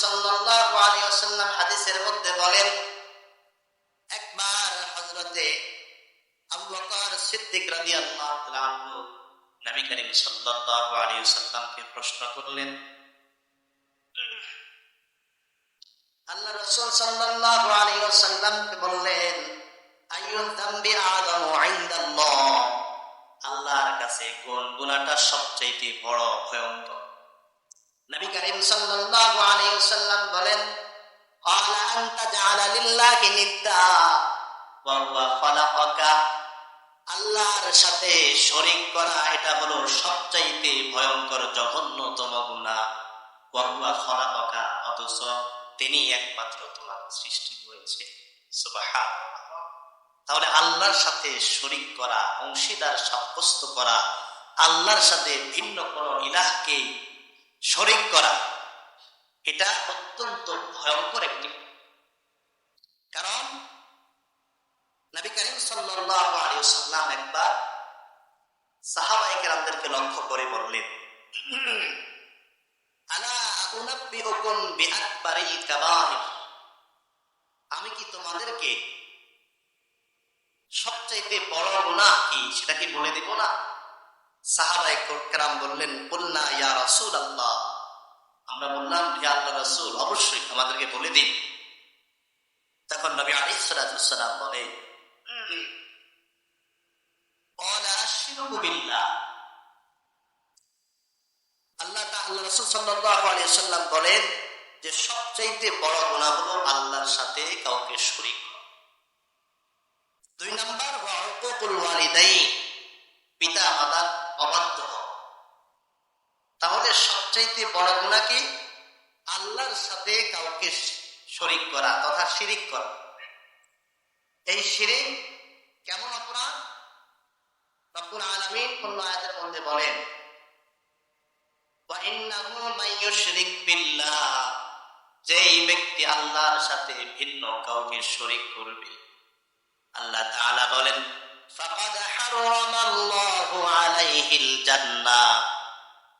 সাল্লাল্লাহু আলাইহি ওয়াসাল্লাম হাদিসের মধ্যে বলেন, একবার হযরতে আবু বকর সিদ্দিক রাদিয়াল্লাহু তাআলা আনহু নবী করিম সাল্লাল্লাহু আলাইহি ওয়াসাল্লামকে প্রশ্ন করলেন। আল্লাহ রাসূল সাল্লাল্লাহু আলাইহি ওয়াসাল্লামকে বললেন, আইয়ুল যামবি আযামু ইনদাল্লাহ, আল্লাহর কাছে কোন গুনাহটা সবচেয়ে বড় ভয়ঙ্কর? নবী করিম সাল্লাল্লাহু আলাইহি ওয়াসাল্লাম বলেন, ক্বালা আনতা জাআলা লিল্লাহি নিদ্দা ওয়া হুয়া খালাকাকা, আল্লাহর সাথে শরীক করা এটা হলো সবচাইতে ভয়ঙ্কর জঘন্যতম গুনাহ। ওয়া হুয়া খালাকাকা, অথচ তিনি একমাত্র তোমার সৃষ্টি করেছে। সুবহানাল্লাহ। তাহলে আল্লাহর সাথে শরীক করা, অংশীদার সাব্যস্ত করা, আল্লাহর সাথে ভিন্ন কোন ইলাহকে শরীক করা, এটা অত্যন্ত ভয়ঙ্কর একটি। কারণ নবী করিম সাল্লাল্লাহু আলাইহি ওয়াসাল্লাম একবার সাহাবায়ে কেরামদেরকে লক্ষ্য করে বললেন, আলা উনাব্বিউকুম বিআকবারিল কাবাইর, আমি কি তোমাদেরকে সবচাইতে বড় গুনাহ কি সেটা কি বলে দেব না? সাহাবায়ে কেরাম বললেন, কুলনা ইয়া রাসূলুল্লাহ, আমরা বললাম হে আল্লাহর রাসূল, অবশ্যই আমাদেরকে বলে দিন। তখন নবী আলাইহিস সালাতু ওয়াস সালাম বলেন, ক্বালা আশরিকু বিল্লাহ, আল্লাহ তাআলা রাসূল সাল্লাল্লাহু আলাইহি ওয়াসাল্লাম বলেন যে সবচেয়ে বড় গুনাহ হলো আল্লাহর সাথে কাউকে শরীক করা। 2 নাম্বার ওয়া উকুকুল ওয়ালিদাইন, পিতা মাতার অবাধ্য হওয়া। তাহলে সবচেয়ে বড় গুনাহ কি? আল্লাহর সাথে কাউকে শরীক করা তথা শিরিক করা। এই শিরিক কেমন অপরাধ? রব্বুল আলামিন কোন আয়াতের মধ্যে বলেন, ওয়া ইন্নাহু মাইয়ুশরিক বিল্লাহ, যেই ব্যক্তি আল্লাহর সাথে ভিন্ন কাউকে শরীক করবে, আল্লাহ তাআলা বলেন, ফাকাদ হারামাল্লাহু আলাইহিল জান্নাহ,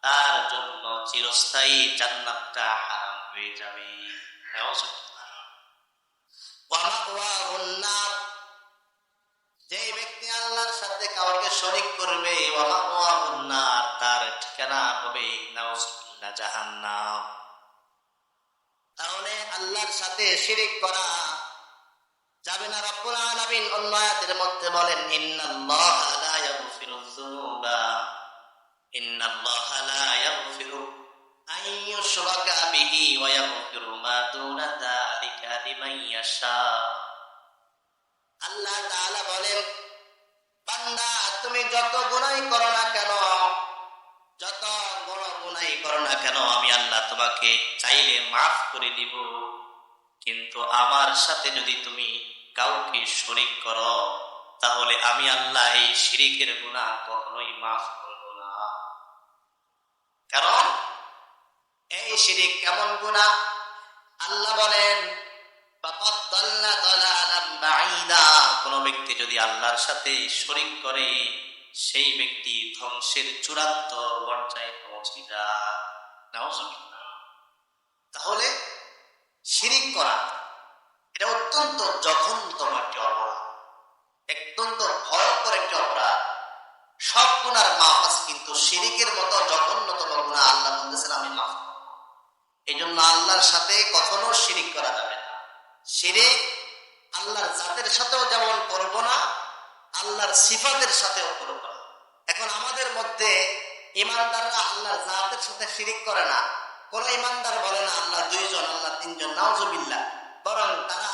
তার জন্য চিরস্থায়ী জান্নাতটা হারাম হয়ে যাবে। ওয়া মাওয়াহুন নার, যেই ব্যক্তি আল্লাহর সাথে কাউকে শরীক করবে, ওয়া মাওয়াহুন নার, তার ঠিকানা হবে নাউজুবিল্লাহ জাহান্নাম। তাহলে আল্লাহর সাথে শিরিক করা যাবে না। রব্বুল আলামিন অন্য আয়াতের মধ্যে বলেন, ইন্নাল্লাহা লা ইয়াগফিরুয যুনুবা, ইন্নাল্লাহা লা ইয়াগফিরু আন ইউশরাকা বিহি ওয়া ইয়াগফিরু মা দুনা যালিকা লিমান ইয়াশা। আল্লাহ তাআলা বলেন, বান্দা তুমি যত গুনাহ করো না কেন, যত বড় গুনাহ করো না কেন, আমি আল্লাহ তোমাকে চাইলে মাফ করে দিব, কিন্তু আমার সাথে যদি তুমি কাউকে শরীক করো, তাহলে আমি আল্লাহ এই শিরিকের গুনাহ কখনোই মাফ করব না। কারণ এই শিরিক কেমন গুনাহ? আল্লাহ বলেন, কোন ব্যক্তি যদি আল্লাহর সাথে শরীক করে, সেই ব্যক্তি ধ্বংসের চূড়ান্ত পর্যায়ে পৌঁছে যায়। নাউজুবিল্লাহ। তাহলে শিরিক করা এটা অত্যন্ত জঘন্যতম একটি অপরাধ, অত্যন্ত ভয়ঙ্কর একটি অপরাধ। সব গুনার মাফ আছে, কিন্তু শিরিকের মতো জঘন্যতম গুনাহ আল্লাহ বলেছেন আমি মাফ করব। এই জন্য আল্লাহর সাথে কখনো শিরিক করা যাবে না। শিরিক আল্লাহর জাতের সাথেও যেমন করব না, আল্লাহর সিফাতের সাথেও করব না। এখন আমাদের মধ্যে ঈমানদাররা আল্লাহর জাতের সাথে শিরিক করে না। কোন ঈমানদার বলে না আল্লাহ 2 জন, আল্লাহ 3 জন, নাউজুবিল্লাহ। বরং তারা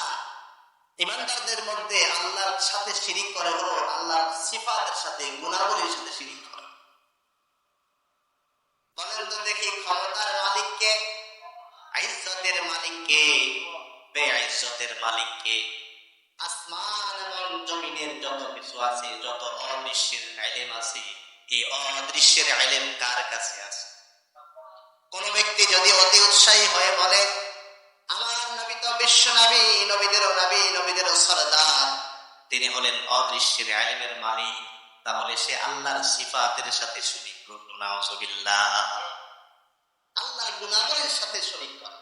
ঈমানদারদের মধ্যে আল্লাহর সাথে শিরিক করে হলো আল্লাহর সিফাতের সাথে, গুণাবলীর সাথে শিরিক করে। বলেন তো দেখি, ক্ষমতার মালিককে, ইজ্জতের মালিককে, বেইজ্জতের মালিককে, আসমান এবং জমিনের যত কিছু আছে, যত অদৃশ্যের ইলম আছে, এই অদৃশ্যের ইলম কার কাছে আছে? কোন ব্যক্তি যদি অতি উৎসাহী হয়ে বলে আমার নবী তো বিশ্ব নবী, নবীদেরও নবী, নবীদেরও সরদার, তিনি হলেন অদৃশ্যের ইলমের মালিক, তাহলে সে আল্লাহর সিফাতের সাথে শরীক করল। নাউজুবিল্লাহ। আল্লাহর গুণাবলীর সাথে শরীক করে।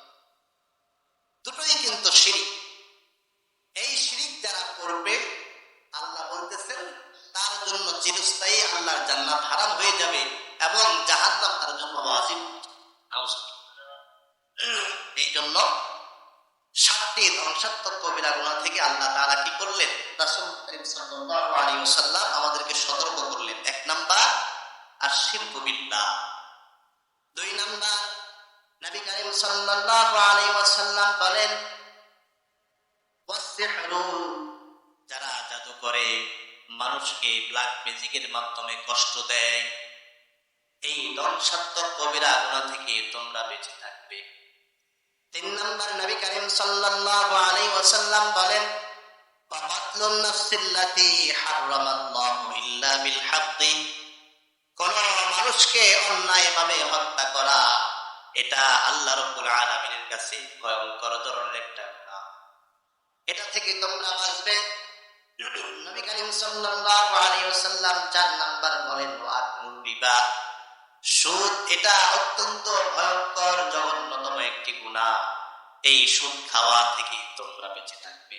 এবং জাহান্নাম তার জন্য ওয়াজিব। এই জন্য 7টি ধ্বংসাত্মক কবিরা গুনাহ থেকে আল্লাহ তাআলা কি করলেন? রাসূল করিম সাল্লাল্লাহু আলাইহি ওয়াসাল্লাম আমাদেরকে সতর্ক করলেন। 1 নাম্বার আশ-শিরকু বিল্লাহ। 2 নাম্বার নবী করিম সাল্লাল্লাহু আলাইহি ওয়াসাল্লাম বলেন ওয়াস-সিহরু, যারা জাদু করে, মানুষকে ব্ল্যাক ম্যাজিকের মাধ্যমে কষ্ট দেয়, এই ধ্বংসাত্মক কবিরা গুনাহ থেকে তোমরা বেঁচে থাকবে। 3 নাম্বার নবী করিম সাল্লাল্লাহু আলাইহি ওয়াসাল্লাম বলেন ওয়াকাতলুন নাফসিল্লাতী হারামাল্লাহু ইল্লা বিল হাক্কি, কোন মানুষকে অন্যায়ভাবে হত্যা করা এটা আল্লাহ রাব্বুল আলামিনের কাছে ভয়ঙ্কর ধরনের একটা গুনাহ। এটা থেকে তোমরা বাঁচবে। নবী করিম সাল্লাল্লাহু আলাইহি ওয়াসাল্লাম 4 নাম্বার বলেন ওয়াকুল রিবা, সুদ এটা অত্যন্ত ভয়ঙ্কর জঘন্যতম একটি গুনাহ। এই সুদ খাওয়া থেকে তোমরা বেঁচে থাকবে।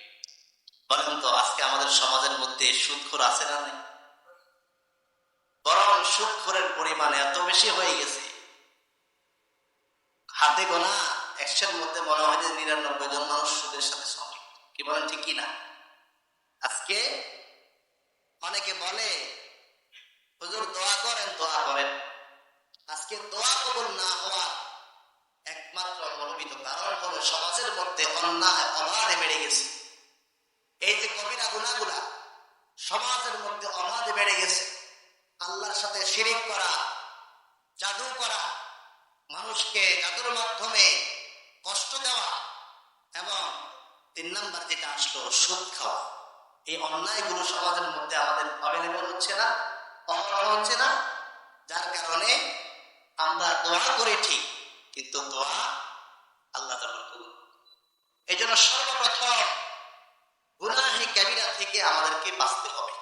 বলেন তো আজকে আমাদের সমাজের মধ্যে সুদখোর আছে না নাই? বরং সুদখোরের পরিমাণ এত বেশি হয়ে গেছে, হাতে গোনা 100-এর মধ্যে মনে হয় যে 99 জন মানুষ সুদের সাথে সম্পৃক্ত। কি বলেন ঠিক কিনা? আজকে অনেকে বলে হুজুর দোয়া করেন, দোয়া করেন। আজকে দোয়া কবুল না হওয়ার একমাত্র মনোনীত কারণ হলো সমাজের মধ্যে অন্যায় অবাধে বেড়ে গেছে। এই যে কবিরা গুনাহগুলা সমাজের মধ্যে অবাধে বেড়ে গেছে। আল্লাহর সাথে শিরিক করা, জাদু করা, মানুষকে জাদুর মাধ্যমে কষ্ট দেওয়া, এবং 3 নাম্বার যেটা আসলো সুদ খাওয়া, এই অন্যায়গুলো সমাজের মধ্যে আমাদের অ্যাভেলেবল হচ্ছে না, অহরহ হচ্ছে না। যার কারণে আমরা দোয়া করি ঠিক, কিন্তু দোয়া আল্লাহ তাআলা কবুল। এই জন্য সর্বপ্রথম গুনাহে কাবিরা থেকে আমাদেরকে বাঁচতে হবে,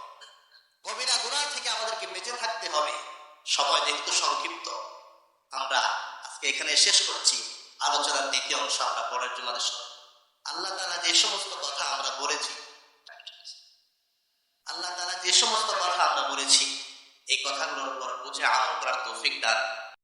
কবিরা গুনাহ থেকে আমাদেরকে বেঁচে থাকতে হবে। সময় যেহেতু সংক্ষিপ্ত, আমরা আজকে এখানে শেষ করছি। আলোচনার দ্বিতীয় অংশ আমরা পরের জুমাতে শুনব। আল্লাহ তাআলা যে সমস্ত কথা আমরা বলেছি, আল্লাহ তাআলা যে সমস্ত কথা আমরা বলেছি, এই কথাগুলোর উপর বুঝে আমল করার তৌফিক দান